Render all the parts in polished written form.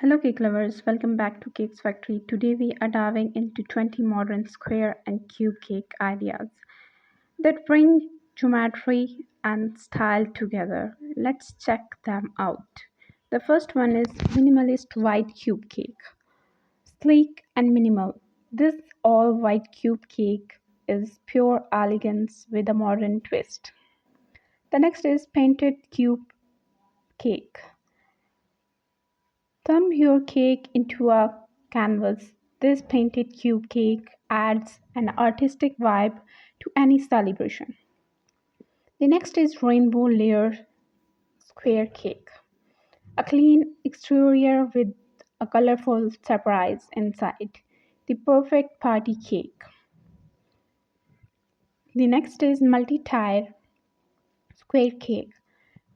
Hello, cake lovers. Welcome back to Cakes Factory. Today, we are diving into 20 modern square and cube cake ideas that bring geometry and style together. Let's check them out. The first one is minimalist white cube cake. Sleek and minimal. This all white cube cake is pure elegance with a modern twist. The next is painted cube cake. Thumb your cake into a canvas. This painted cube cake adds an artistic vibe to any celebration. The next is rainbow layer square cake. A clean exterior with a colorful surprise inside. The perfect party cake. The next is multi-tier square cake.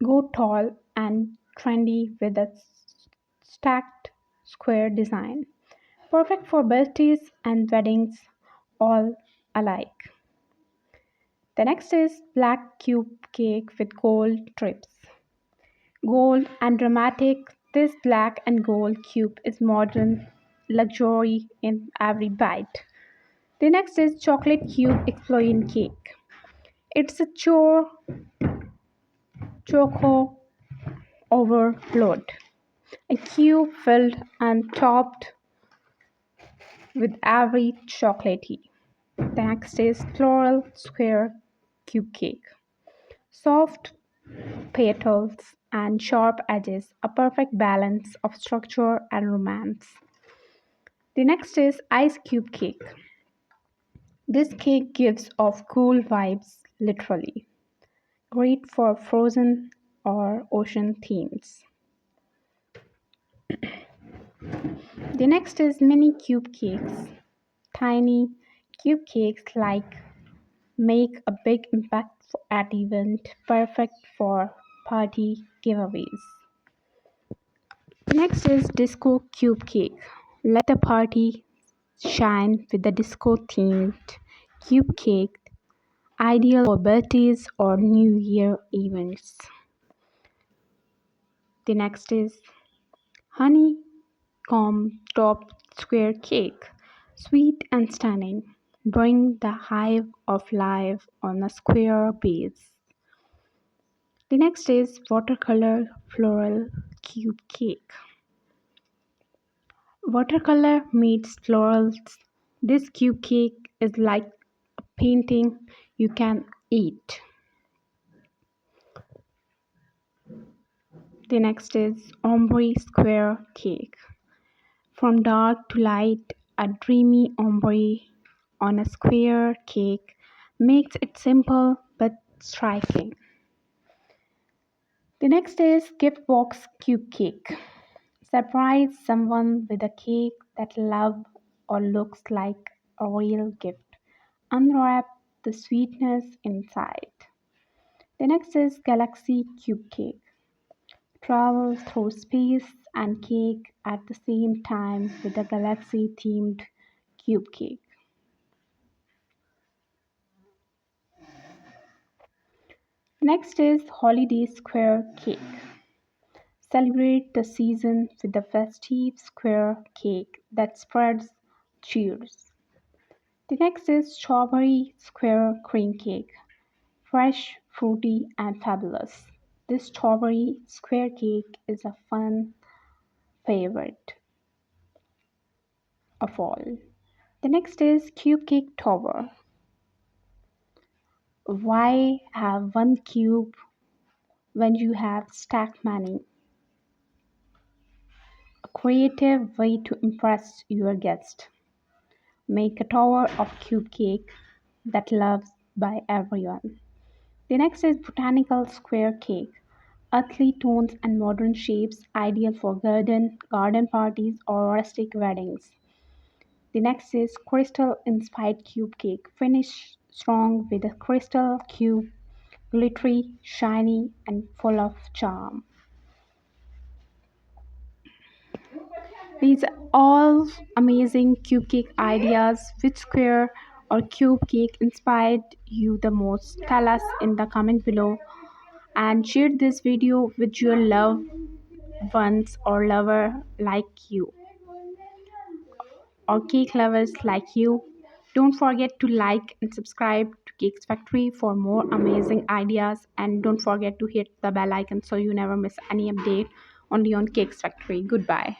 Go tall and trendy with a stacked square design. Perfect for birthdays and weddings all alike. The next is black cube cake with gold trips. Gold and dramatic, this black and gold cube is modern luxury in every bite. The next is chocolate cube explosion cake. It's a choco overload. A cube filled and topped with every chocolatey. The next is floral square cube cake. Soft petals and sharp edges, a perfect balance of structure and romance. The next is ice cube cake. This cake gives off cool vibes, literally. Great for frozen or ocean themes. The next is mini cube cakes. Tiny cube cakes like make a big impact at event, perfect for party giveaways. Next is disco cube cake. Let the party shine with the disco themed cube cake, ideal for birthdays or New Year events. The next is honeycomb topped square cake, sweet and stunning. Bring the hive of life on a square base. The next is watercolor floral cube cake. Watercolor meets florals. This cube cake is like a painting you can eat. The next is ombre square cake. From dark to light, a dreamy ombre on a square cake makes it simple but striking. The next is gift box cube cake. Surprise someone with a cake that love or looks like a real gift. Unwrap the sweetness inside. The next is galaxy cube cake. Travel through space and cake at the same time with a galaxy themed cube cake. Next is holiday square cake. Celebrate the season with a festive square cake that spreads cheers. The next is strawberry square cream cake. Fresh, fruity, and fabulous. This strawberry square cake is a fun favorite of all. The next is cube cake tower. Why have one cube when you have stacked many? A creative way to impress your guest. Make a tower of cube cake that loved by everyone. The next is botanical square cake. Earthly tones and modern shapes ideal for garden parties or rustic weddings. The next is crystal inspired cube cake. Finish strong with a crystal cube, glittery, shiny, and full of charm. These are all amazing cube cake ideas. Which square or cube cake inspired you the most? Tell us in the comment below and share this video with your love ones or lover like you or cake lovers like you. Don't forget to like and subscribe to Cakes Factory for more amazing ideas, and don't forget to hit the bell icon so you never miss any update only on Cakes Factory. Goodbye.